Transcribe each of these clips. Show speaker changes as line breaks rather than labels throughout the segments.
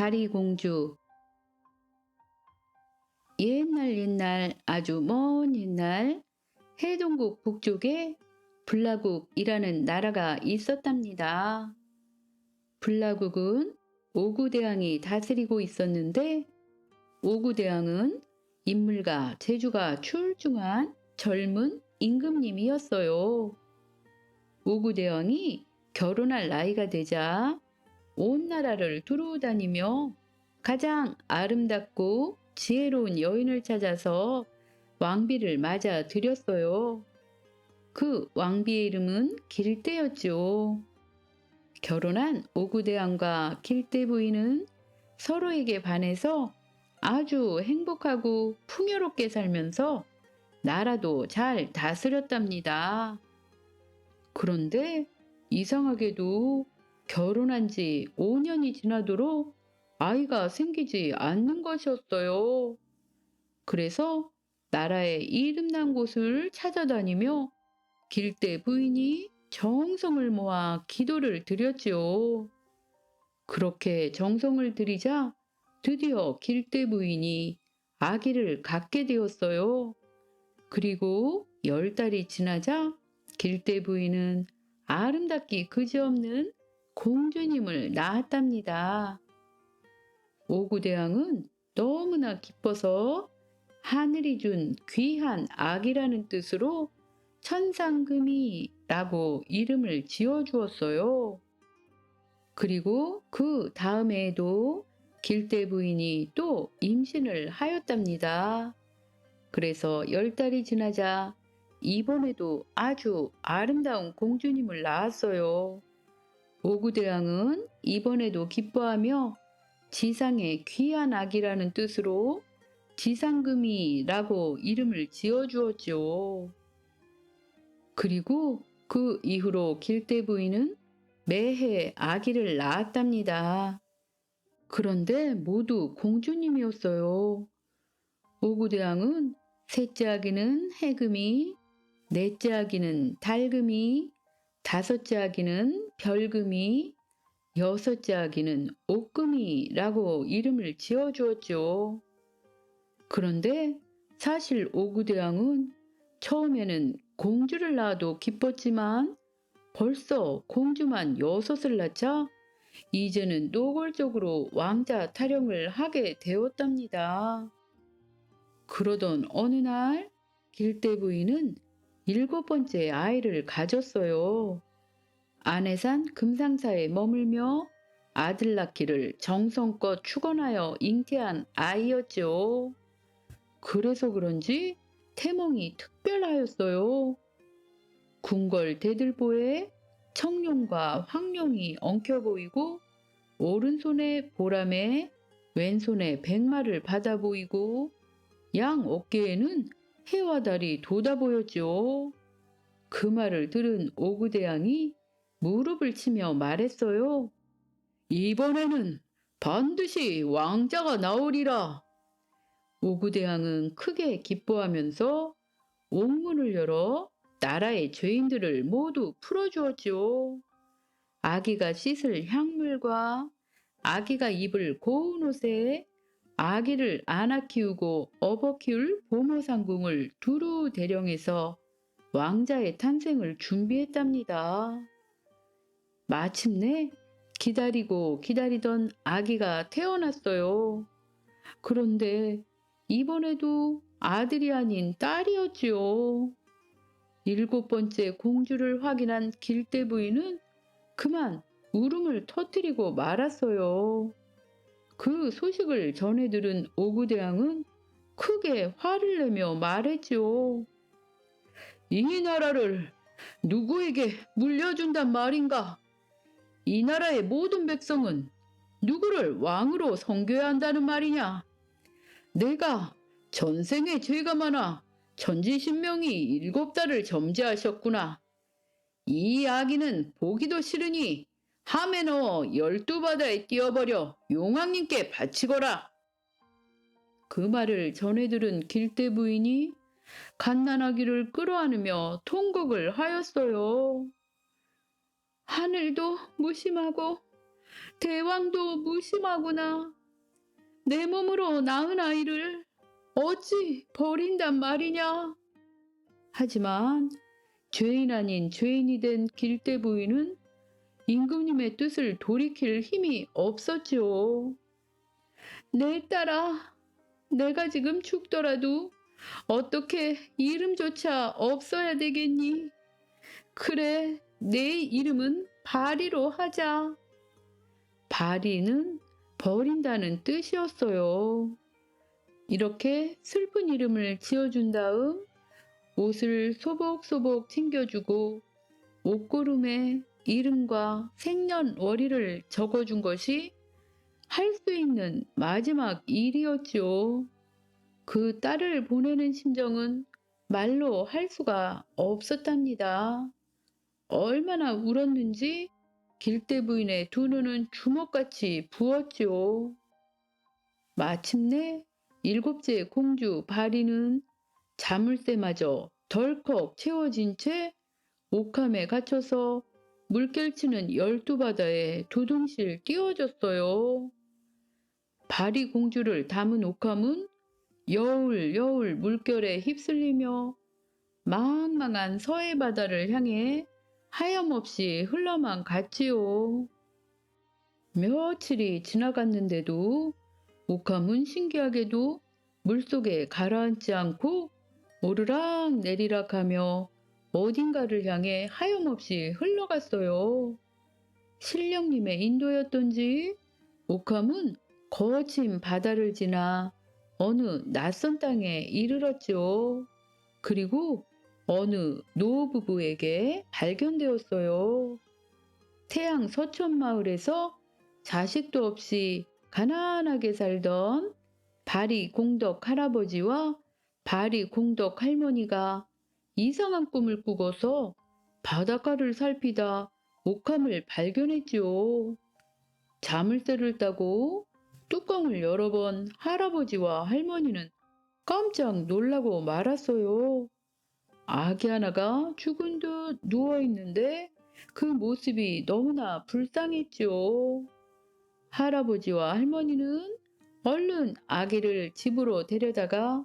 다리공주. 옛날 아주 먼 옛날 해동국 북쪽에 불라국이라는 나라가 있었답니다. 불라국은 오구대왕이 다스리고 있었는데 오구대왕은 인물과 재주가 출중한 젊은 임금님이었어요. 오구대왕이 결혼할 나이가 되자 온 나라를 두루 다니며 가장 아름답고 지혜로운 여인을 찾아서 왕비를 맞아 들였어요. 그 왕비의 이름은 길대였죠. 결혼한 오구대왕과 길대 부인은 서로에게 반해서 아주 행복하고 풍요롭게 살면서 나라도 잘 다스렸답니다. 그런데 이상하게도 결혼한 지 5년이 지나도록 아이가 생기지 않는 것이었어요. 그래서 나라의 이름난 곳을 찾아다니며 길대 부인이 정성을 모아 기도를 드렸지요. 그렇게 정성을 들이자 드디어 길대 부인이 아기를 갖게 되었어요. 그리고 10달이 지나자 길대 부인은 아름답기 그지없는 공주님을 낳았답니다. 오구대왕은 너무나 기뻐서 하늘이 준 귀한 아기라는 뜻으로 천상금이라고 이름을 지어주었어요. 그리고 그 다음 해에도 길대 부인이 또 임신을 하였답니다. 그래서 10달이 지나자 이번에도 아주 아름다운 공주님을 낳았어요. 오구대왕은 이번에도 기뻐하며 지상의 귀한 아기라는 뜻으로 지상금이라고 이름을 지어주었죠. 그리고 그 이후로 길대 부인은 매해 아기를 낳았답니다. 그런데 모두 공주님이었어요. 오구대왕은 셋째 아기는 해금이, 넷째 아기는 달금이, 다섯째 아기는 별금이, 여섯째 아기는 옥금이라고 이름을 지어주었죠. 그런데 사실 오구대왕은 처음에는 공주를 낳아도 기뻤지만 벌써 공주만 6을 낳자 이제는 노골적으로 왕자 타령을 하게 되었답니다. 그러던 어느 날 길대 부인은 7번째 아이를 가졌어요. 안해산 금상사에 머물며 아들 낳기를 정성껏 축원하여 잉태한 아이였죠. 그래서 그런지 태몽이 특별하였어요. 궁궐 대들보에 청룡과 황룡이 엉켜 보이고 오른손에 보람에 왼손에 백마를 받아 보이고 양 어깨에는 해와 달이 돋아 보였죠. 그 말을 들은 오구대왕이 무릎을 치며 말했어요. 이번에는 반드시 왕자가 나오리라. 오구대왕은 크게 기뻐하면서 옥문을 열어 나라의 죄인들을 모두 풀어주었지요. 아기가 씻을 향물과 아기가 입을 고운 옷에 아기를 안아 키우고 업어 키울 보모상궁을 두루 대령해서 왕자의 탄생을 준비했답니다. 마침내 기다리고 기다리던 아기가 태어났어요. 그런데 이번에도 아들이 아닌 딸이었지요. 7번째 공주를 확인한 길대 부인은 그만 울음을 터뜨리고 말았어요. 그 소식을 전해 들은 오구대왕은 크게 화를 내며 말했지요. 이 나라를 누구에게 물려준단 말인가? 이 나라의 모든 백성은 누구를 왕으로 섬겨야 한다는 말이냐? 내가 전생에 죄가 많아 천지신명이 7달을 점지하셨구나. 이 아기는 보기도 싫으니 함에 넣어 12바다에 띄어버려 용왕님께 바치거라. 그 말을 전해 들은 길대 부인이 갓난아기를 끌어안으며 통곡을 하였어요. 하늘도 무심하고 대왕도 무심하구나. 내 몸으로 낳은 아이를 어찌 버린단 말이냐? 하지만 죄인 아닌 죄인이 된 길대 부인은 임금님의 뜻을 돌이킬 힘이 없었지요. 내 딸아, 내가 지금 죽더라도 어떻게 이름조차 없어야 되겠니? 그래, 내 이름은 바리로 하자. 바리는 버린다는 뜻이었어요. 이렇게 슬픈 이름을 지어준 다음 옷을 소복소복 챙겨주고 옷고름에 이름과 생년월일을 적어준 것이 할 수 있는 마지막 일이었지요. 그 딸을 보내는 심정은 말로 할 수가 없었답니다. 얼마나 울었는지 길대 부인의 두 눈은 주먹같이 부었지요. 마침내 일곱째 공주 바리는 자물쇠마저 덜컥 채워진 채 옥함에 갇혀서 물결치는 12바다에 두둥실 띄워졌어요. 바리 공주를 담은 옥함은 여울여울 물결에 휩쓸리며 망망한 서해 바다를 향해 하염없이 흘러만 갔지요. 며칠이 지나갔는데도 옥함은 신기하게도 물속에 가라앉지 않고 오르락 내리락 하며 어딘가를 향해 하염없이 흘러갔어요. 신령님의 인도였던지 옥함은 거친 바다를 지나 어느 낯선 땅에 이르렀죠. 그리고 어느 노부부에게 발견되었어요. 태양 서촌 마을에서 자식도 없이 가난하게 살던 바리 공덕 할아버지와 바리 공덕 할머니가 이상한 꿈을 꾸고서 바닷가를 살피다 옥함을 발견했지요. 자물쇠를 따고 뚜껑을 여러 번 할아버지와 할머니는 깜짝 놀라고 말았어요. 아기 하나가 죽은 듯 누워있는데 그 모습이 너무나 불쌍했지요. 할아버지와 할머니는 얼른 아기를 집으로 데려다가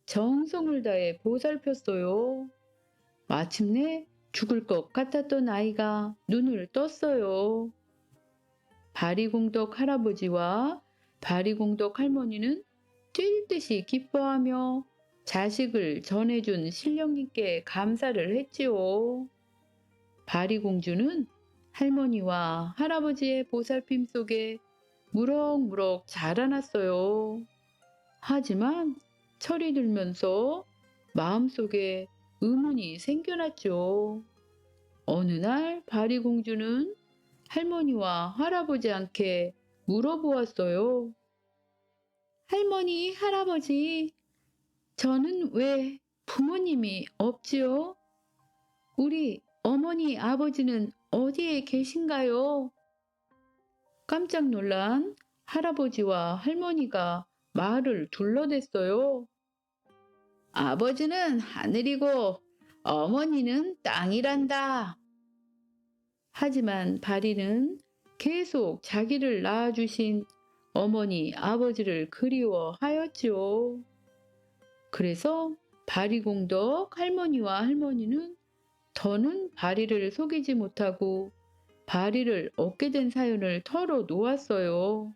정성을 다해 보살폈어요. 마침내 죽을 것 같았던 아이가 눈을 떴어요. 바리공덕 할아버지와 바리공덕 할머니는 뛸 듯이 기뻐하며 자식을 전해준 신령님께 감사를 했지요. 바리공주는 할머니와 할아버지의 보살핌 속에 무럭무럭 자라났어요. 하지만 철이 들면서 마음속에 의문이 생겨났죠. 어느 날 바리공주는 할머니와 할아버지한테 물어보았어요. 할머니, 할아버지, 저는 왜 부모님이 없지요? 우리 어머니, 아버지는 어디에 계신가요? 깜짝 놀란 할아버지와 할머니가 말을 둘러댔어요. 아버지는 하늘이고 어머니는 땅이란다. 하지만 바리는 계속 자기를 낳아주신 어머니, 아버지를 그리워하였지요. 그래서 바리공덕 할머니와 할머니는 더는 바리를 속이지 못하고 바리를 얻게 된 사연을 털어놓았어요.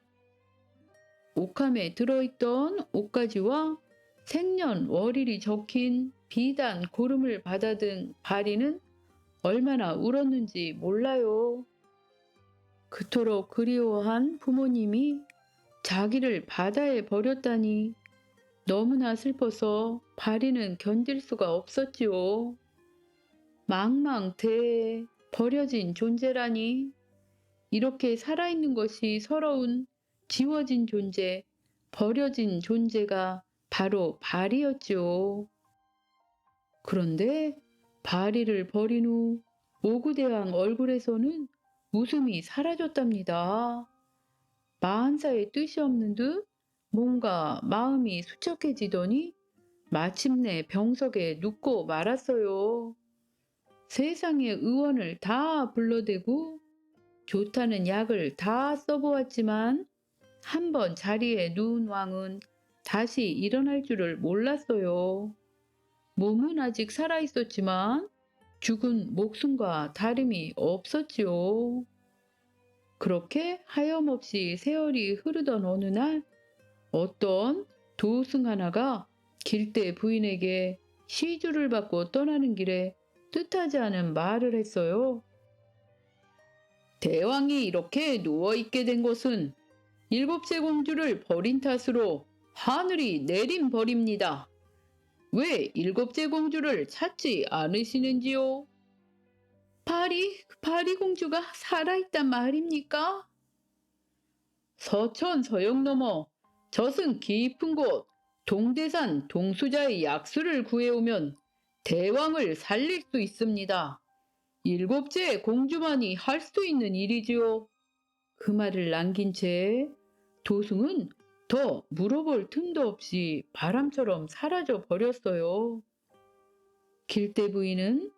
옥함에 들어있던 옷가지와 생년월일이 적힌 비단 고름을 받아든 바리는 얼마나 울었는지 몰라요. 그토록 그리워한 부모님이 자기를 바다에 버렸다니 너무나 슬퍼서 바리는 견딜 수가 없었지요. 망망대해에 버려진 존재라니, 이렇게 살아있는 것이 서러운 지워진 존재, 버려진 존재가 바로 바리였지요. 그런데 바리를 버린 후 오구대왕 얼굴에서는 웃음이 사라졌답니다. 만사의 뜻이 없는 듯 뭔가 마음이 수척해지더니 마침내 병석에 눕고 말았어요. 세상의 의원을 다 불러대고 좋다는 약을 다 써보았지만 한번 자리에 누운 왕은 다시 일어날 줄을 몰랐어요. 몸은 아직 살아있었지만 죽은 목숨과 다름이 없었지요. 그렇게 하염없이 세월이 흐르던 어느 날 어떤 도승 하나가 길대 부인에게 시주를 받고 떠나는 길에 뜻하지 않은 말을 했어요. 대왕이 이렇게 누워있게 된 것은 일곱째 공주를 버린 탓으로 하늘이 내린 벌입니다. 왜 일곱째 공주를 찾지 않으시는지요? 바리 공주가 살아있단 말입니까? 서천 서역 너머 저승 깊은 곳 동대산 동수자의 약수를 구해오면 대왕을 살릴 수 있습니다. 일곱째 공주만이 할 수 있는 일이지요. 그 말을 남긴 채 도승은 더 물어볼 틈도 없이 바람처럼 사라져 버렸어요. 길대 부인은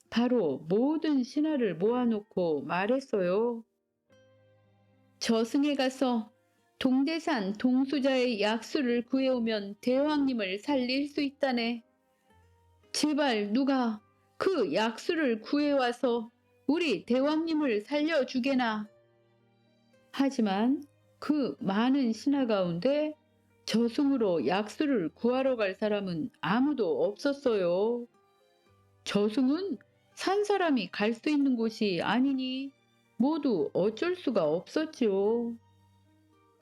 바로 모든 신하를 모아놓고 말했어요. 저승에 가서 동대산 동수자의 약수를 구해오면 대왕님을 살릴 수 있다네. 제발 누가 그 약수를 구해와서 우리 대왕님을 살려주게나. 하지만 그 많은 신하 가운데 저승으로 약수를 구하러 갈 사람은 아무도 없었어요. 저승은 산 사람이 갈 수 있는 곳이 아니니 모두 어쩔 수가 없었지요.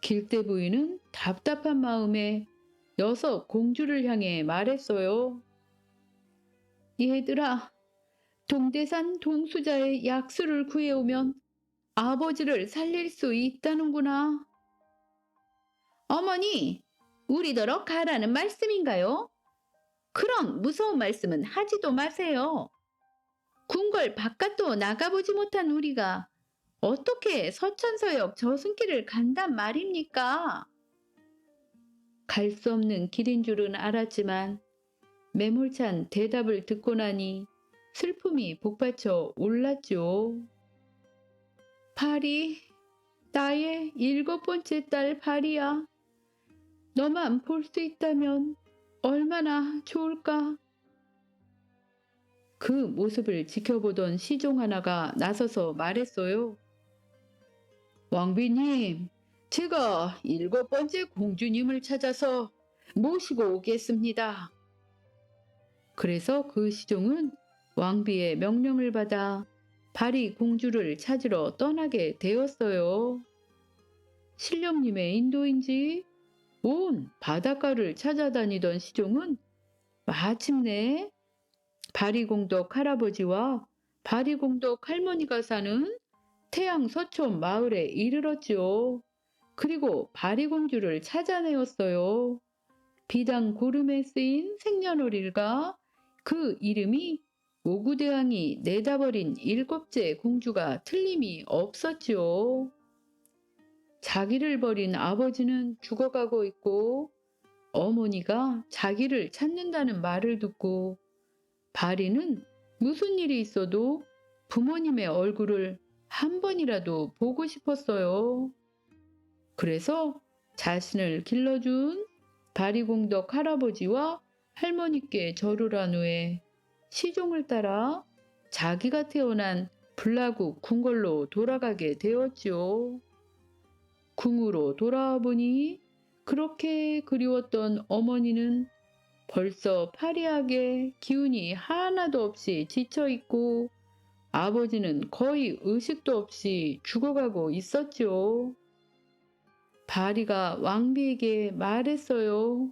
길대 부인은 답답한 마음에 여섯 공주를 향해 말했어요. 얘들아, 동대산 동수자의 약수를 구해오면 아버지를 살릴 수 있다는구나. 어머니, 우리더러 가라는 말씀인가요? 그런 무서운 말씀은 하지도 마세요. 궁궐 바깥도 나가보지 못한 우리가 어떻게 서천서역 저승길을 간단 말입니까? 갈 수 없는 길인 줄은 알았지만 매몰찬 대답을 듣고 나니 슬픔이 복받쳐 올랐죠. 바리, 나의 일곱 번째 딸 바리야. 너만 볼 수 있다면 얼마나 좋을까? 그 모습을 지켜보던 시종 하나가 나서서 말했어요. 왕비님, 제가 일곱 번째 공주님을 찾아서 모시고 오겠습니다. 그래서 그 시종은 왕비의 명령을 받아 바리 공주를 찾으러 떠나게 되었어요. 신령님의 인도인지 온 바닷가를 찾아다니던 시종은 마침내 바리공덕 할아버지와 바리공덕 할머니가 사는 태양 서촌 마을에 이르렀지요. 그리고 바리공주를 찾아내었어요. 비단 고름에 쓰인 생년월일과 그 이름이 오구대왕이 내다버린 일곱째 공주가 틀림이 없었지요. 자기를 버린 아버지는 죽어가고 있고 어머니가 자기를 찾는다는 말을 듣고 바리는 무슨 일이 있어도 부모님의 얼굴을 한 번이라도 보고 싶었어요. 그래서 자신을 길러준 바리공덕 할아버지와 할머니께 절을 한 후에 시종을 따라 자기가 태어난 불라국 궁궐로 돌아가게 되었지요. 궁으로 돌아와 보니 그렇게 그리웠던 어머니는 벌써 파리하게 기운이 하나도 없이 지쳐있고 아버지는 거의 의식도 없이 죽어가고 있었지요. 바리가 왕비에게 말했어요.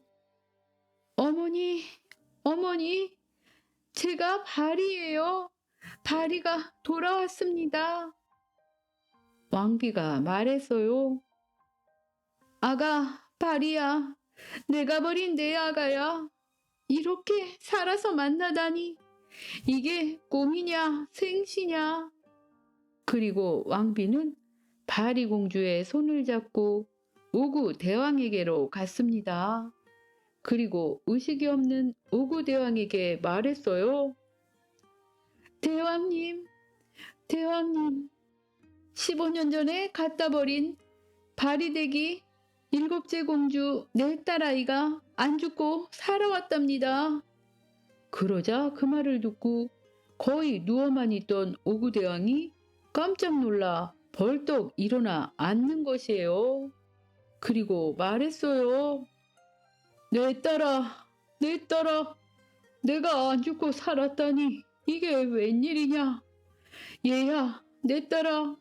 어머니, 어머니, 제가 바리예요. 바리가 돌아왔습니다. 왕비가 말했어요. 아가, 바리야, 내가 버린 내 아가야. 이렇게 살아서 만나다니. 이게 꿈이냐, 생시냐. 그리고 왕비는 바리 공주의 손을 잡고 오구 대왕에게로 갔습니다. 그리고 의식이 없는 오구 대왕에게 말했어요. 대왕님, 대왕님, 15년 전에 갖다 버린 바리댁이 일곱째 공주 내 딸아이가 안 죽고 살아왔답니다. 그러자 그 말을 듣고 거의 누워만 있던 오구대왕이 깜짝 놀라 벌떡 일어나 앉는 것이에요. 그리고 말했어요. 내 딸아, 내 딸아, 내가 안 죽고 살았다니 이게 웬일이냐? 얘야, 내 딸아,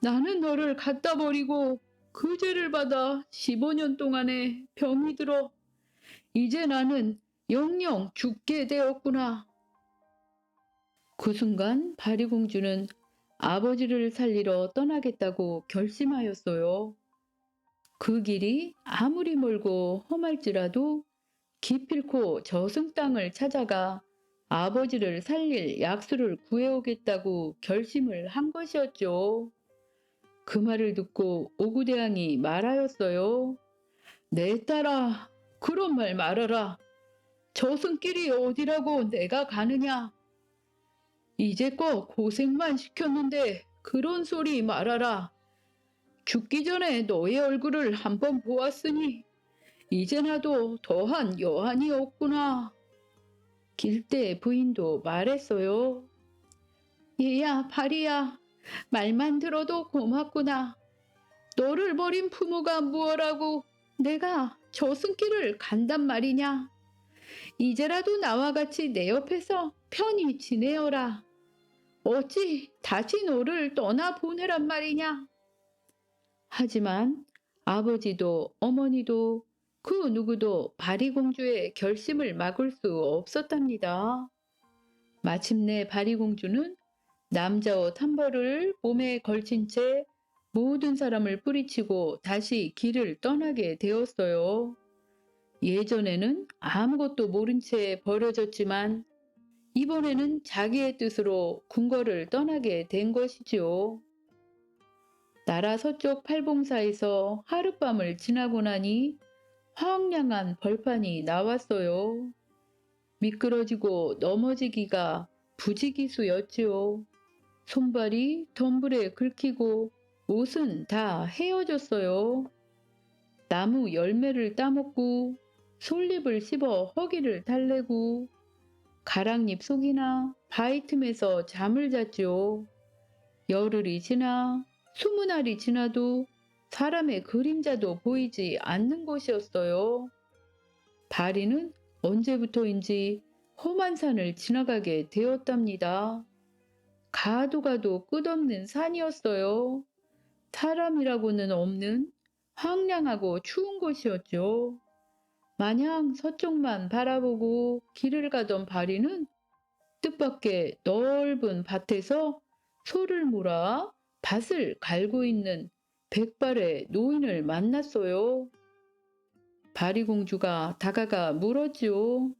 나는 너를 갖다 버리고 그 죄를 받아 15년 동안에 병이 들어 이제 나는 영영 죽게 되었구나. 그 순간 바리공주는 아버지를 살리러 떠나겠다고 결심하였어요. 그 길이 아무리 멀고 험할지라도 기필코 저승 땅을 찾아가 아버지를 살릴 약수를 구해오겠다고 결심을 한 것이었죠. 그 말을 듣고 오구대왕이 말하였어요. 내 딸아, 그런 말 말아라. 저승길이 어디라고 내가 가느냐? 이제껏 고생만 시켰는데 그런 소리 말아라. 죽기 전에 너의 얼굴을 한번 보았으니 이제 나도 더한 여한이 없구나. 길대 부인도 말했어요. 얘야, 바리야, 말만 들어도 고맙구나. 너를 버린 부모가 무엇라고 내가 저승길을 간단 말이냐. 이제라도 나와 같이 내 옆에서 편히 지내어라. 어찌 다시 너를 떠나보내란 말이냐. 하지만 아버지도 어머니도 그 누구도 바리공주의 결심을 막을 수 없었답니다. 마침내 바리공주는 남자옷 한 벌을 몸에 걸친 채 모든 사람을 뿌리치고 다시 길을 떠나게 되었어요. 예전에는 아무것도 모른 채 버려졌지만 이번에는 자기의 뜻으로 궁궐을 떠나게 된 것이지요. 나라 서쪽 팔봉사에서 하룻밤을 지나고 나니 황량한 벌판이 나왔어요. 미끄러지고 넘어지기가 부지기수였지요. 손발이 덤불에 긁히고 옷은 다 헤어졌어요. 나무 열매를 따먹고 솔잎을 씹어 허기를 달래고 가랑잎 속이나 바위 틈에서 잠을 잤지요. 열흘이 지나 20알이 지나도 사람의 그림자도 보이지 않는 곳이었어요. 바리는 언제부터인지 험한 산을 지나가게 되었답니다. 가도 가도 끝없는 산이었어요. 사람이라고는 없는 황량하고 추운 곳이었죠. 마냥 서쪽만 바라보고 길을 가던 바리는 뜻밖의 넓은 밭에서 소를 몰아 밭을 갈고 있는 백발의 노인을 만났어요. 바리공주가 다가가 물었지요.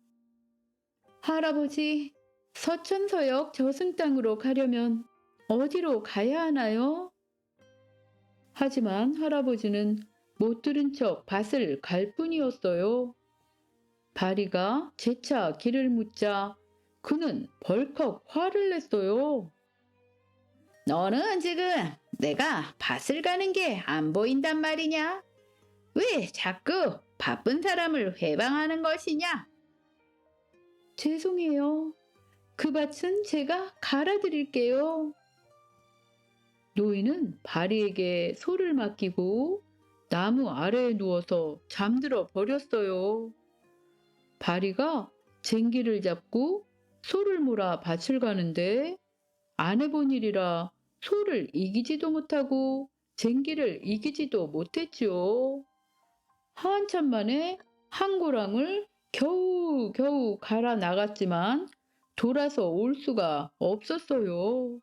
할아버지, 서천서역 저승 땅으로 가려면 어디로 가야 하나요? 하지만 할아버지는 못 들은 척 밭을 갈 뿐이었어요. 바리가 재차 길을 묻자 그는 벌컥 화를 냈어요. 너는 지금 내가 밭을 가는 게 안 보인단 말이냐? 왜 자꾸 바쁜 사람을 회방하는 것이냐? 죄송해요. 그 밭은 제가 갈아드릴게요. 노인은 바리에게 소를 맡기고 나무 아래에 누워서 잠들어 버렸어요. 바리가 쟁기를 잡고 소를 몰아 밭을 가는데 안 해본 일이라 소를 이기지도 못하고 쟁기를 이기지도 못했지요. 한참 만에 한 고랑을 겨우겨우 갈아 나갔지만 돌아서 올 수가 없었어요.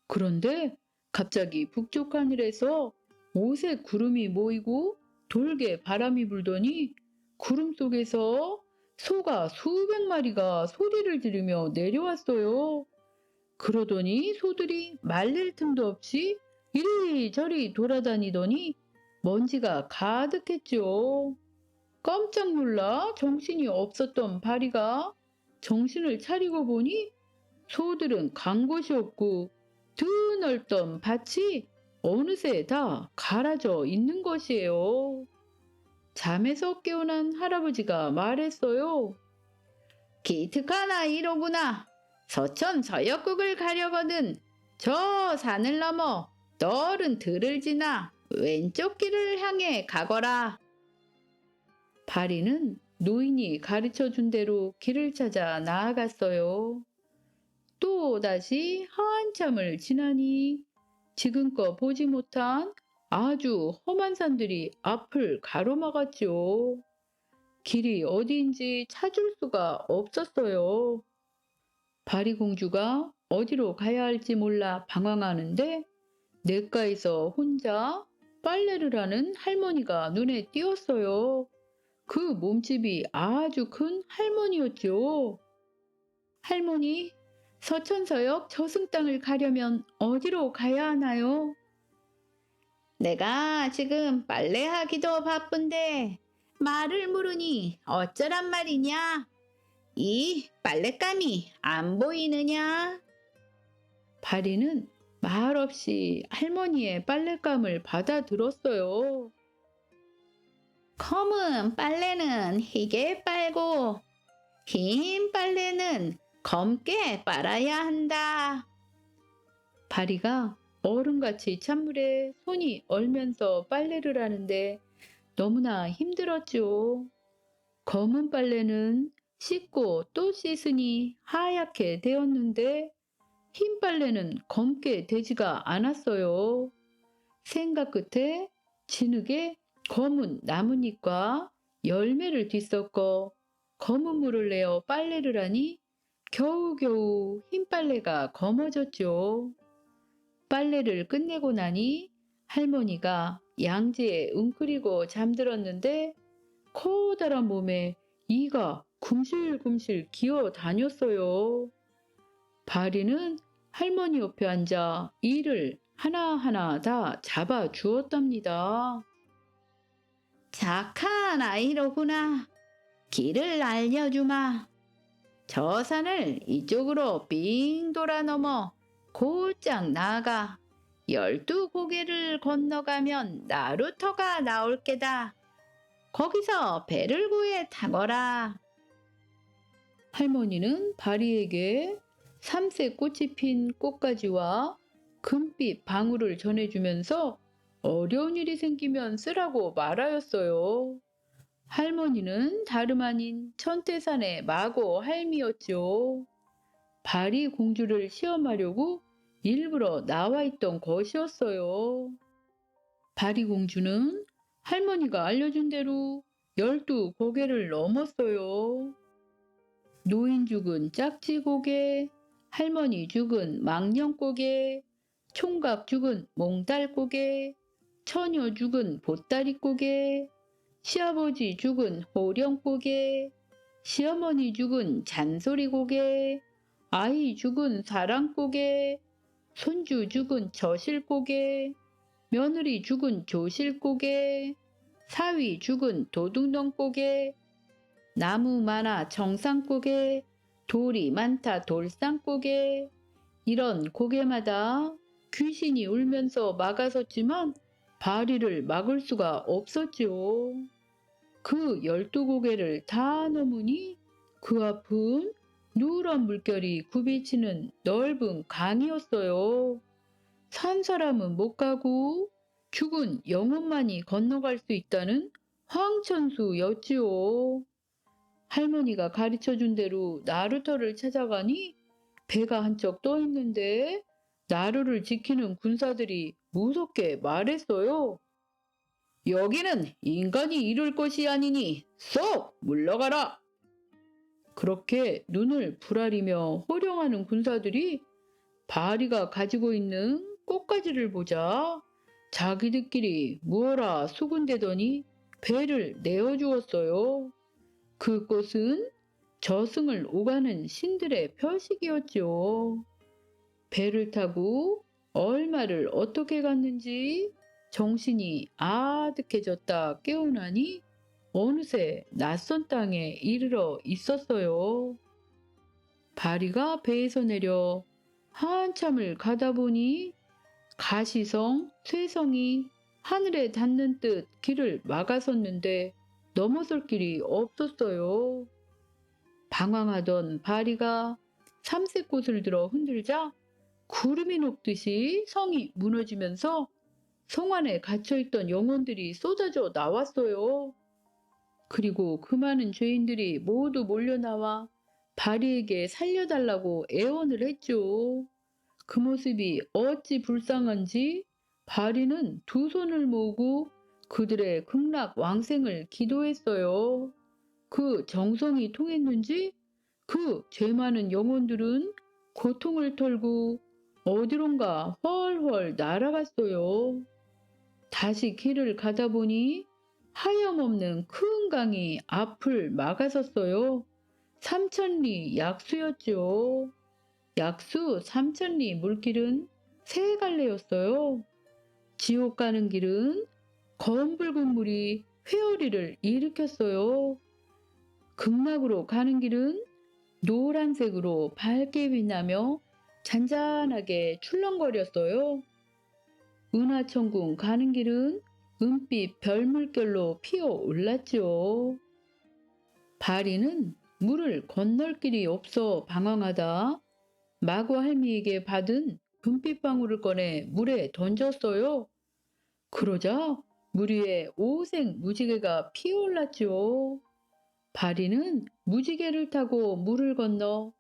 그런데 갑자기 북쪽 하늘에서 오색 구름이 모이고 돌게 바람이 불더니 구름 속에서 소가 수백 마리가 소리를 지르며 내려왔어요. 그러더니 소들이 말릴 틈도 없이 이리저리 돌아다니더니 먼지가 가득했죠. 깜짝 놀라 정신이 없었던 바리가 정신을 차리고 보니 소들은 간 곳이 없고 드넓던 밭이 어느새 다 갈아져 있는 것이에요. 잠에서 깨어난 할아버지가 말했어요. 기특하나 이로구나. 서천 서역국을 가려거든 저 산을 넘어 너른 들을 지나 왼쪽 길을 향해 가거라. 바리는 노인이 가르쳐 준 대로 길을 찾아 나아갔어요. 또 다시 한참을 지나니 지금껏 보지 못한 아주 험한 산들이 앞을 가로막았죠. 길이 어디인지 찾을 수가 없었어요. 바리공주가 어디로 가야 할지 몰라 방황하는데 냇가에서 혼자 빨래를 하는 할머니가 눈에 띄었어요. 그 몸집이 아주 큰 할머니였죠. 할머니, 서천서역 저승땅을 가려면 어디로 가야 하나요? 내가 지금 빨래하기도 바쁜데 말을 물으니 어쩌란 말이냐? 이 빨랫감이 안 보이느냐? 바리는 말없이 할머니의 빨랫감을 받아들었어요. 검은 빨래는 희게 빨고 흰 빨래는 검게 빨아야 한다. 바리가 어른같이 찬물에 손이 얼면서 빨래를 하는데 너무나 힘들었죠. 검은 빨래는 씻고 또 씻으니 하얗게 되었는데 흰 빨래는 검게 되지가 않았어요. 생각 끝에 진흙에 검은 나뭇잎과 열매를 뒤섞어 검은 물을 내어 빨래를 하니 겨우겨우 흰 빨래가 검어졌죠. 빨래를 끝내고 나니 할머니가 양지에 웅크리고 잠들었는데 커다란 몸에 이가 굶실굶실 기어 다녔어요. 바리는 할머니 옆에 앉아 이를 하나하나 다 잡아 주었답니다. 착한 아이로구나. 길을 알려주마. 저 산을 이쪽으로 빙 돌아 넘어 곧장 나아가 12고개를 건너가면 나루터가 나올 게다. 거기서 배를 구해 타거라. 할머니는 바리에게 삼색 꽃이 핀 꽃가지와 금빛 방울을 전해주면서 어려운 일이 생기면 쓰라고 말하였어요. 할머니는 다름 아닌 천태산의 마고 할미였죠. 바리 공주를 시험하려고 일부러 나와 있던 것이었어요. 바리 공주는 할머니가 알려준 대로 12고개를 넘었어요. 노인 죽은 짝지고개, 할머니 죽은 망령고개, 총각 죽은 몽달고개, 처녀 죽은 보따리고개, 시아버지 죽은 호령고개, 시어머니 죽은 잔소리고개, 아이 죽은 사랑고개, 손주 죽은 저실고개, 며느리 죽은 조실고개, 사위 죽은 도둑놈고개, 나무 많아 정상고개, 돌이 많다 돌상고개. 이런 고개마다 귀신이 울면서 막아섰지만 바리를 막을 수가 없었죠. 그 12고개를 다 넘으니 그 앞은 누런 물결이 굽이치는 넓은 강이었어요. 산 사람은 못 가고 죽은 영혼만이 건너갈 수 있다는 황천수였지요. 할머니가 가르쳐준 대로 나루터를 찾아가니 배가 한쪽 떠 있는데 나루를 지키는 군사들이 무섭게 말했어요. 여기는 인간이 이룰 것이 아니니 쏙 물러가라. 그렇게 눈을 부라리며 호령하는 군사들이 바리가 가지고 있는 꽃가지를 보자 자기들끼리 무어라 수군대더니 배를 내어주었어요. 그 꽃은 저승을 오가는 신들의 표식이었죠. 배를 타고 얼마를 어떻게 갔는지 정신이 아득해졌다 깨어나니 어느새 낯선 땅에 이르러 있었어요. 바리가 배에서 내려 한참을 가다 보니 가시성, 쇠성이 하늘에 닿는 듯 길을 막아섰는데 넘어설 길이 없었어요. 방황하던 바리가 삼색꽃을 들어 흔들자 구름이 녹듯이 성이 무너지면서 성 안에 갇혀있던 영혼들이 쏟아져 나왔어요. 그리고 그 많은 죄인들이 모두 몰려나와 바리에게 살려달라고 애원을 했죠. 그 모습이 어찌 불쌍한지 바리는 두 손을 모으고 그들의 극락 왕생을 기도했어요. 그 정성이 통했는지 그 죄 많은 영혼들은 고통을 털고 어디론가 훨훨 날아갔어요. 다시 길을 가다 보니 하염없는 큰 강이 앞을 막아섰어요. 삼천리 약수였죠. 약수 삼천리 물길은 세 갈래였어요. 지옥 가는 길은 검붉은 물이 회오리를 일으켰어요. 극락으로 가는 길은 노란색으로 밝게 빛나며 잔잔하게 출렁거렸어요. 은하천궁 가는 길은 은빛 별물결로 피어올랐지요. 바리는 물을 건널 길이 없어 방황하다 마구 할미에게 받은 금빛방울을 꺼내 물에 던졌어요. 그러자 물 위에 오색 무지개가 피어올랐지요. 바리는 무지개를 타고 물을 건너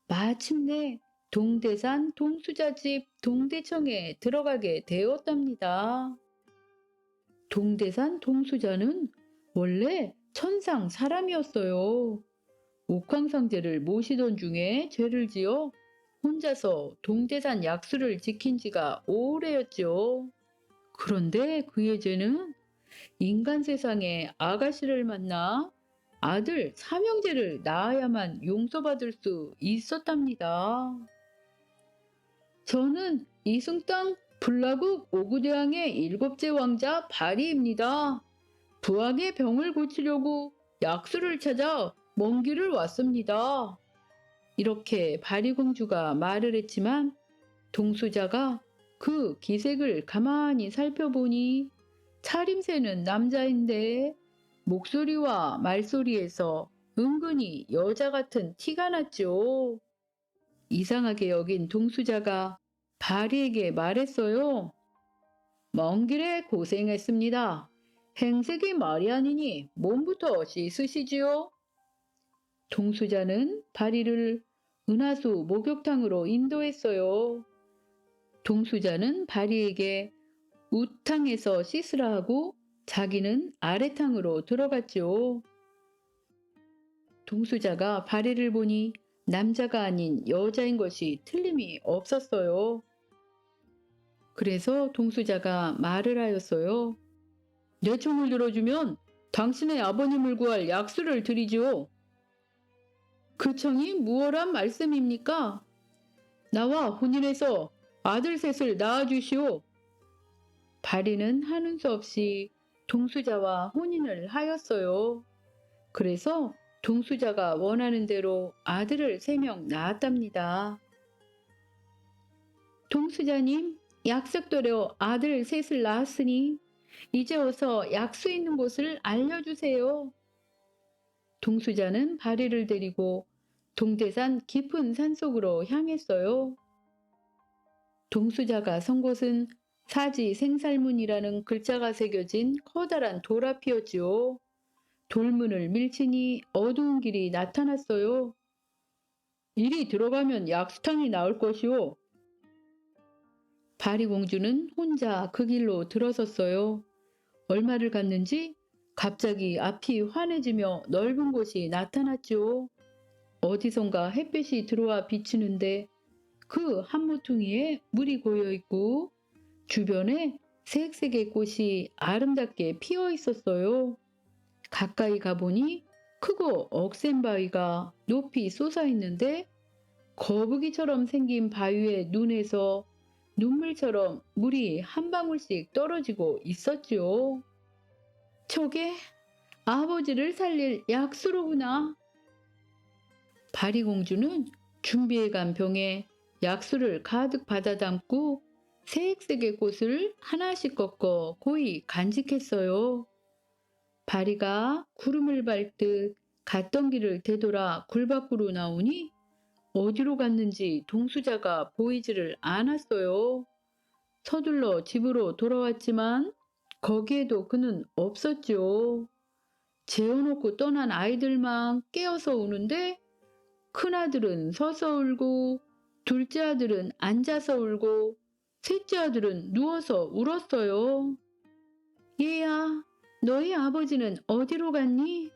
마침내 동대산 동수자집 동대청에 들어가게 되었답니다. 동대산 동수자는 원래 천상 사람이었어요. 옥황상제를 모시던 중에 죄를 지어 혼자서 동대산 약수를 지킨 지가 오래였죠. 그런데 그의 죄는 인간 세상에 아가씨를 만나 아들 삼형제를 낳아야만 용서받을 수 있었답니다. 저는 이승땅 불라국 오구대왕의 일곱째 왕자 바리입니다. 부왕의 병을 고치려고 약수를 찾아 먼 길을 왔습니다. 이렇게 바리공주가 말을 했지만 동수자가 그 기색을 가만히 살펴보니 차림새는 남자인데 목소리와 말소리에서 은근히 여자 같은 티가 났죠. 이상하게 여긴 동수자가 바리에게 말했어요. 먼 길에 고생했습니다. 행색이 말이 아니니 몸부터 씻으시지요. 동수자는 바리를 은하수 목욕탕으로 인도했어요. 동수자는 바리에게 우탕에서 씻으라 하고 자기는 아래탕으로 들어갔죠. 동수자가 바리를 보니 남자가 아닌 여자인 것이 틀림이 없었어요. 그래서 동수자가 말을 하였어요. 내 총을 들어주면 당신의 아버님을 구할 약수를 드리지요. 그 청이 무엇란 말씀입니까? 나와 혼인해서 아들 셋을 낳아주시오. 바리는 하는 수 없이 동수자와 혼인을 하였어요. 그래서 동수자가 원하는 대로 아들을 3명 낳았답니다. 동수자님, 약속대로 아들 셋을 낳았으니 이제 어서 약수 있는 곳을 알려주세요. 동수자는 바리를 데리고 동대산 깊은 산속으로 향했어요. 동수자가 선 곳은 사지 생살문이라는 글자가 새겨진 커다란 돌 앞이었지요. 돌문을 밀치니 어두운 길이 나타났어요. 이리 들어가면 약수탕이 나올 것이오. 바리공주는 혼자 그 길로 들어섰어요. 얼마를 갔는지 갑자기 앞이 환해지며 넓은 곳이 나타났지요. 어디선가 햇빛이 들어와 비치는데 그 한 모퉁이에 물이 고여 있고 주변에 색색의 꽃이 아름답게 피어 있었어요. 가까이 가보니 크고 억센 바위가 높이 솟아 있는데 거북이처럼 생긴 바위의 눈에서 눈물처럼 물이 한 방울씩 떨어지고 있었지요. 저게 아버지를 살릴 약수로구나. 바리공주는 준비해간 병에 약수를 가득 받아 담고 색색의 꽃을 하나씩 꺾어 고이 간직했어요. 바리가 구름을 밟듯 갔던 길을 되돌아 굴 밖으로 나오니 어디로 갔는지 동수자가 보이지를 않았어요. 서둘러 집으로 돌아왔지만 거기에도 그는 없었죠. 재워놓고 떠난 아이들만 깨어서 우는데 큰아들은 서서 울고 둘째 아들은 앉아서 울고 셋째 아들은 누워서 울었어요. 얘야, 너희 아버지는 어디로 갔니?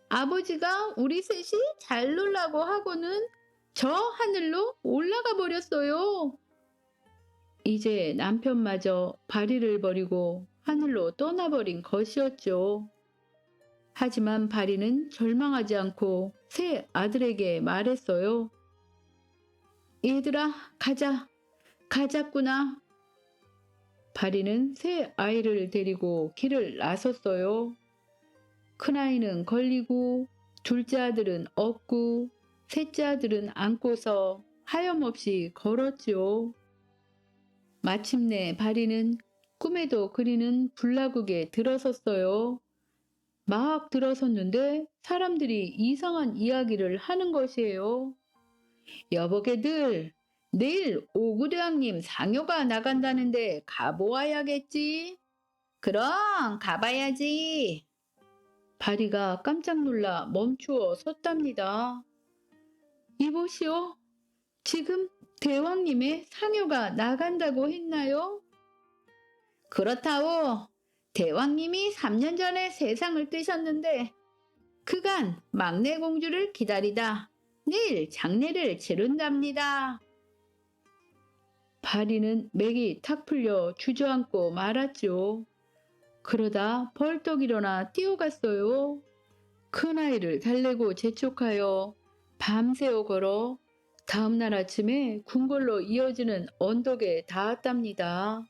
아버지가 우리 셋이 잘 놀라고 하고는 저 하늘로 올라가 버렸어요. 이제 남편마저 바리를 버리고 하늘로 떠나버린 것이었죠. 하지만 바리는 절망하지 않고 새 아들에게 말했어요. 얘들아, 가자. 가자꾸나. 바리는 새 아이를 데리고 길을 나섰어요. 큰아이는 걸리고 둘째 아들은 업고 셋째 아들은 안고서 하염없이 걸었지요. 마침내 바리는 꿈에도 그리는 불라국에 들어섰어요. 막 들어섰는데 사람들이 이상한 이야기를 하는 것이에요. 여보게들, 내일 오구대왕님 상여가 나간다는데 가보아야겠지? 그럼 가봐야지. 바리가 깜짝 놀라 멈추어 섰답니다. 이보시오. 지금 대왕님의 상여가 나간다고 했나요? 그렇다오. 대왕님이 3년 전에 세상을 뜨셨는데 그간 막내 공주를 기다리다 내일 장례를 치른답니다. 바리는 맥이 탁 풀려 주저앉고 말았죠. 그러다 벌떡 일어나 뛰어갔어요. 큰아이를 달래고 재촉하여 밤새워 걸어 다음날 아침에 궁궐로 이어지는 언덕에 닿았답니다.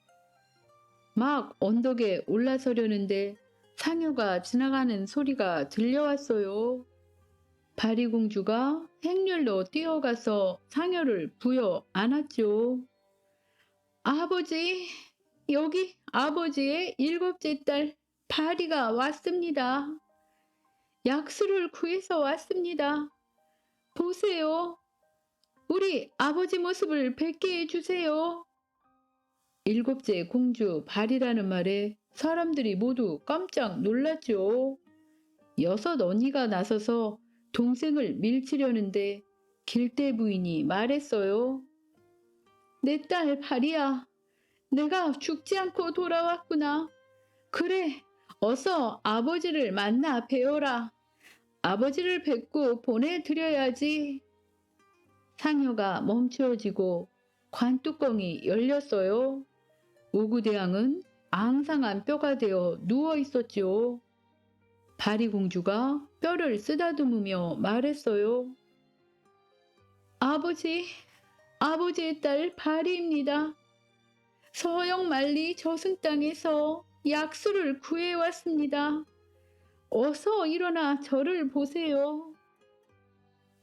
막 언덕에 올라서려는데 상여가 지나가는 소리가 들려왔어요. 바리공주가 행렬로 뛰어가서 상여를 부여 안았죠. 아버지, 여기 아버지의 7째 딸 바리가 왔습니다. 약수를 구해서 왔습니다. 보세요. 우리 아버지 모습을 뵙게 해주세요. 7째 공주 바리라는 말에 사람들이 모두 깜짝 놀랐죠. 6 언니가 나서서 동생을 밀치려는데 길대 부인이 말했어요. 내 딸 바리야, 내가 죽지 않고 돌아왔구나. 그래, 어서 아버지를 만나 뵈어라. 아버지를 뵙고 보내드려야지. 상여가 멈추어지고 관뚜껑이 열렸어요. 오구대왕은 앙상한 뼈가 되어 누워 있었지요. 바리공주가 뼈를 쓰다듬으며 말했어요. 아버지, 아버지의 딸 바리입니다. 서영만리 저승 땅에서 약수를 구해왔습니다. 어서 일어나 저를 보세요.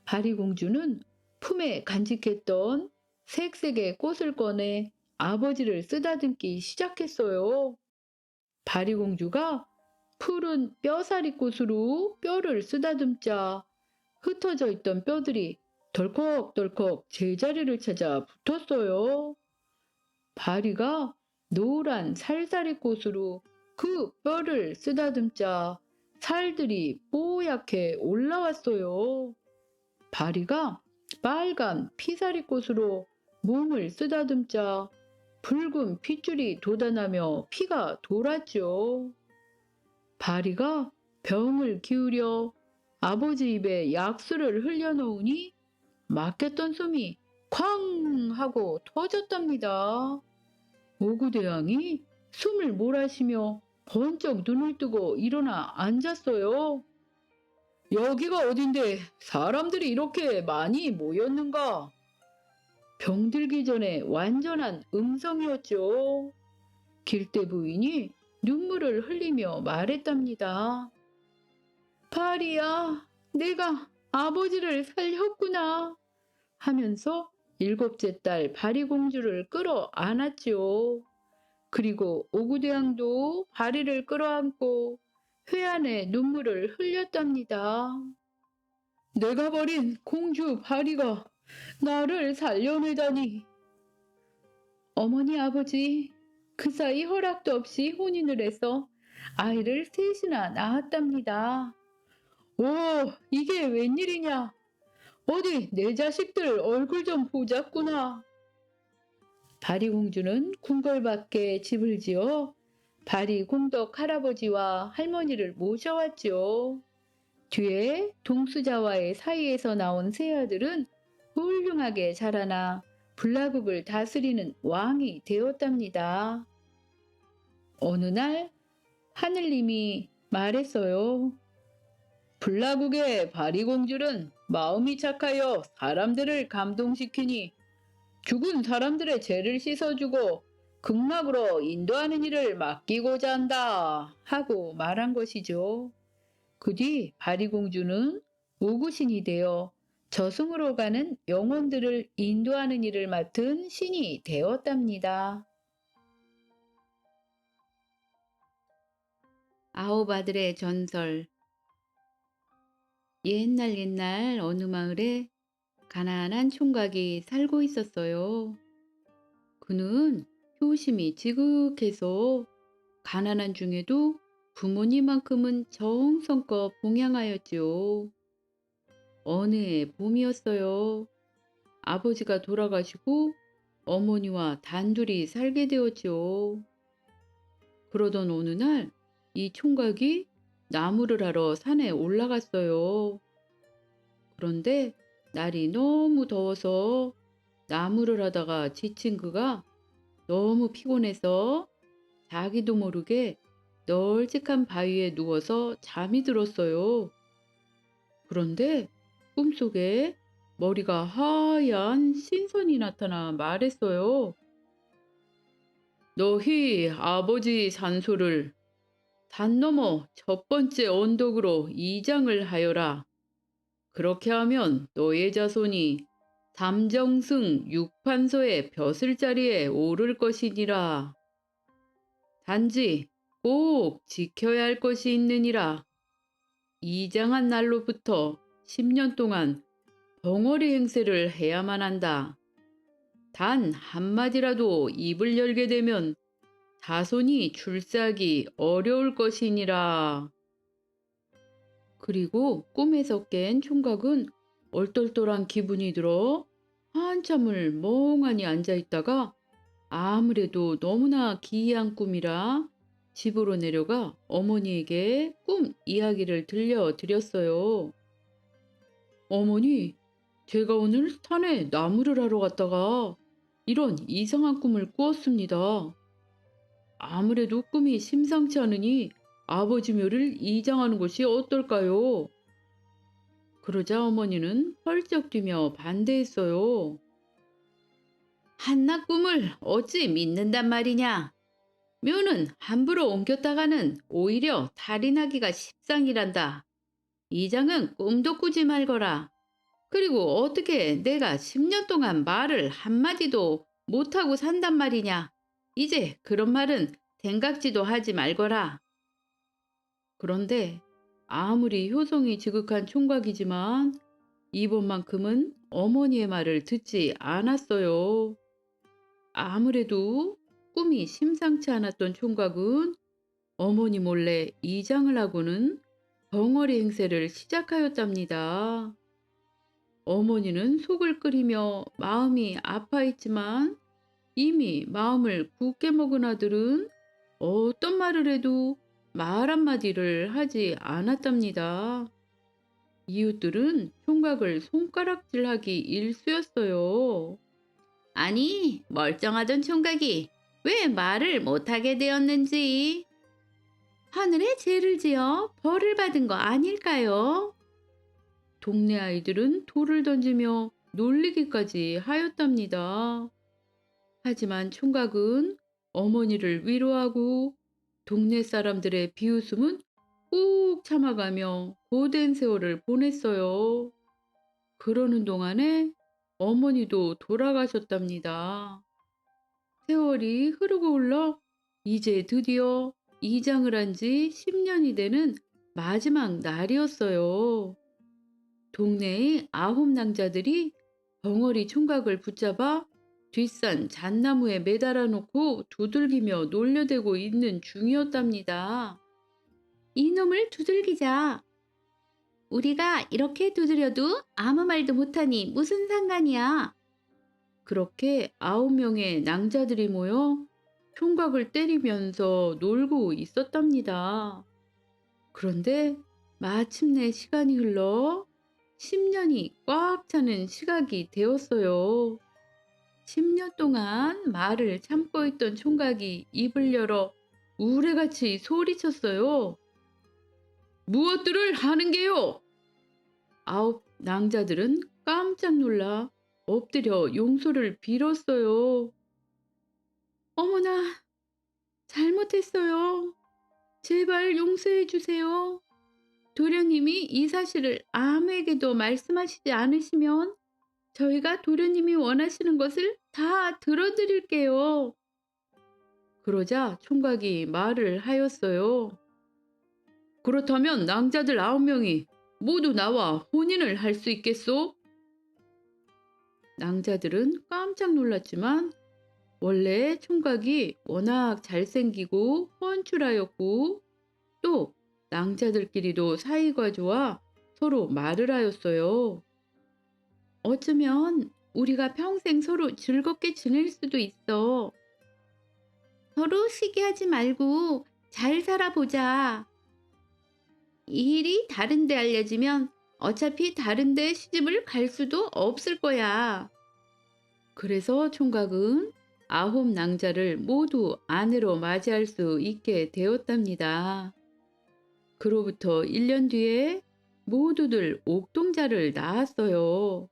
바리공주는 품에 간직했던 색색의 꽃을 꺼내 아버지를 쓰다듬기 시작했어요. 바리공주가 푸른 뼈사리 꽃으로 뼈를 쓰다듬자 흩어져 있던 뼈들이 덜컥덜컥 제자리를 찾아 붙었어요. 바리가 노란 살사리 꽃으로 그 뼈를 쓰다듬자 살들이 뽀얗게 올라왔어요. 바리가 빨간 피사리 꽃으로 몸을 쓰다듬자 붉은 핏줄이 돋아나며 피가 돌았죠. 바리가 병을 기울여 아버지 입에 약수를 흘려놓으니 막혔던 숨이 쾅 하고 터졌답니다. 오구대왕이 숨을 몰아쉬며 번쩍 눈을 뜨고 일어나 앉았어요. 여기가 어딘데 사람들이 이렇게 많이 모였는가? 병들기 전에 완전한 음성이었죠. 길대 부인이 눈물을 흘리며 말했답니다. 바리야, 내가 아버지를 살렸구나 하면서 7째 딸 바리공주를 끌어 안았지요. 그리고 오구대왕도 바리를 끌어안고 회한의 눈물을 흘렸답니다. 내가 버린 공주 바리가 나를 살려내다니. 어머니 아버지, 그 사이 허락도 없이 혼인을 해서 아이를 셋이나 낳았답니다. 오, 이게 웬일이냐? 어디 내 자식들 얼굴 좀 보자꾸나. 바리공주는 궁궐밖에 집을 지어 바리공덕 할아버지와 할머니를 모셔왔지요. 뒤에 동수자와의 사이에서 나온 세 아들은 훌륭하게 자라나 불라국을 다스리는 왕이 되었답니다. 어느 날 하늘님이 말했어요. 불라국의 바리공주는 마음이 착하여 사람들을 감동시키니 죽은 사람들의 죄를 씻어주고 극락으로 인도하는 일을 맡기고자 한다 하고 말한 것이죠. 그 뒤 바리공주는 우구신이 되어 저승으로 가는 영혼들을 인도하는 일을 맡은 신이 되었답니다. 아홉 아들의 전설. 옛날 어느 마을에 가난한 총각이 살고 있었어요. 그는 효심이 지극해서 가난한 중에도 부모님만큼은 정성껏 봉양하였지요. 어느 해 봄이었어요. 아버지가 돌아가시고 어머니와 단둘이 살게 되었지요. 그러던 어느 날 이 총각이 나무를 하러 산에 올라갔어요. 그런데 날이 너무 더워서 나무를 하다가 지친 그가 너무 피곤해서 자기도 모르게 널찍한 바위에 누워서 잠이 들었어요. 그런데 꿈속에 머리가 하얀 신선이 나타나 말했어요. 너희 아버지 산소를 산 너머 첫 번째 언덕으로 이장을 하여라. 그렇게 하면 너의 자손이 담정승 육판서의 벼슬자리에 오를 것이니라. 단지 꼭 지켜야 할 것이 있느니라. 이장한 날로부터 10년 동안 벙어리 행세를 해야만 한다. 단 한마디라도 입을 열게 되면 자손이 출세하기 어려울 것이니라. 그리고 꿈에서 깬 총각은 얼떨떨한 기분이 들어 한참을 멍하니 앉아있다가 아무래도 너무나 기이한 꿈이라 집으로 내려가 어머니에게 꿈 이야기를 들려드렸어요. 어머니, 제가 오늘 산에 나무를 하러 갔다가 이런 이상한 꿈을 꾸었습니다. 아무래도 꿈이 심상치 않으니 아버지 묘를 이장하는 것이 어떨까요? 그러자 어머니는 펄쩍 뛰며 반대했어요. 한낱 꿈을 어찌 믿는단 말이냐? 묘는 함부로 옮겼다가는 오히려 탈이 나기가 십상이란다. 이장은 꿈도 꾸지 말거라. 그리고 어떻게 내가 10년 동안 말을 한마디도 못하고 산단 말이냐? 이제 그런 말은 생각지도 하지 말거라. 그런데 아무리 효성이 지극한 총각이지만 이번만큼은 어머니의 말을 듣지 않았어요. 아무래도 꿈이 심상치 않았던 총각은 어머니 몰래 이장을 하고는 벙어리 행세를 시작하였답니다. 어머니는 속을 끓이며 마음이 아파했지만 이미 마음을 굳게 먹은 아들은 어떤 말을 해도 말 한마디를 하지 않았답니다. 이웃들은 총각을 손가락질하기 일쑤였어요. 아니, 멀쩡하던 총각이 왜 말을 못하게 되었는지. 하늘에 죄를 지어 벌을 받은 거 아닐까요? 동네 아이들은 돌을 던지며 놀리기까지 하였답니다. 하지만 총각은 어머니를 위로하고 동네 사람들의 비웃음은 꾹 참아가며 고된 세월을 보냈어요. 그러는 동안에 어머니도 돌아가셨답니다. 세월이 흐르고 흘러 이제 드디어 이장을 한 지 10년이 되는 마지막 날이었어요. 동네의 9 낭자들이 벙어리 총각을 붙잡아 뒷산 잣나무에 매달아 놓고 두들기며 놀려대고 있는 중이었답니다. 이놈을 두들기자. 우리가 이렇게 두드려도 아무 말도 못하니 무슨 상관이야. 그렇게 9명의 낭자들이 모여 총각을 때리면서 놀고 있었답니다. 그런데 마침내 시간이 흘러 10년이 꽉 차는 시각이 되었어요. 10년 동안 말을 참고 있던 총각이 입을 열어 우레같이 소리쳤어요. 무엇들을 하는 게요? 9 낭자들은 깜짝 놀라 엎드려 용서를 빌었어요. 어머나, 잘못했어요. 제발 용서해 주세요. 도련님이 이 사실을 아무에게도 말씀하시지 않으시면 저희가 도련님이 원하시는 것을 다 들어드릴게요. 그러자 총각이 말을 하였어요. 그렇다면 낭자들 9명이 모두 나와 혼인을 할 수 있겠소? 낭자들은 깜짝 놀랐지만 원래 총각이 워낙 잘생기고 훤출하였고 또 낭자들끼리도 사이가 좋아 서로 말을 하였어요. 어쩌면 우리가 평생 서로 즐겁게 지낼 수도 있어. 서로 시기하지 말고 잘 살아보자. 이 일이 다른 데 알려지면 어차피 다른 데 시집을 갈 수도 없을 거야. 그래서 총각은 9 낭자를 모두 아내로 맞이할 수 있게 되었답니다. 그로부터 1년 뒤에 모두들 옥동자를 낳았어요.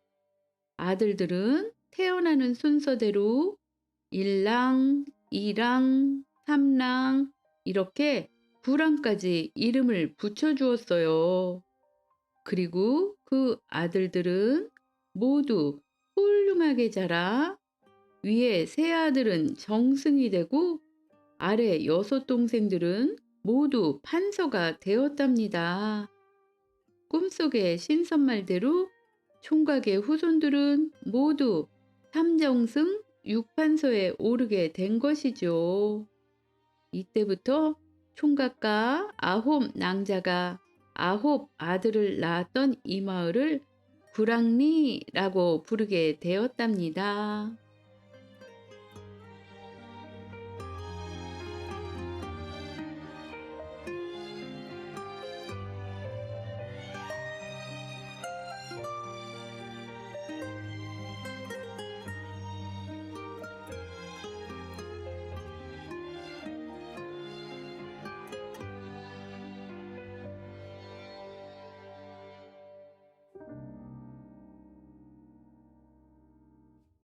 아들들은 태어나는 순서대로 1랑, 2랑, 3랑 이렇게 9랑까지 이름을 붙여주었어요. 그리고 그 아들들은 모두 훌륭하게 자라 위에 세 아들은 정승이 되고 아래 6 동생들은 모두 판서가 되었답니다. 꿈속의 신선말대로 총각의 후손들은 모두 3정승 6판서에 오르게 된 것이죠. 이때부터 총각과 9 낭자가 9 아들을 낳았던 이 마을을 구랑리라고 부르게 되었답니다.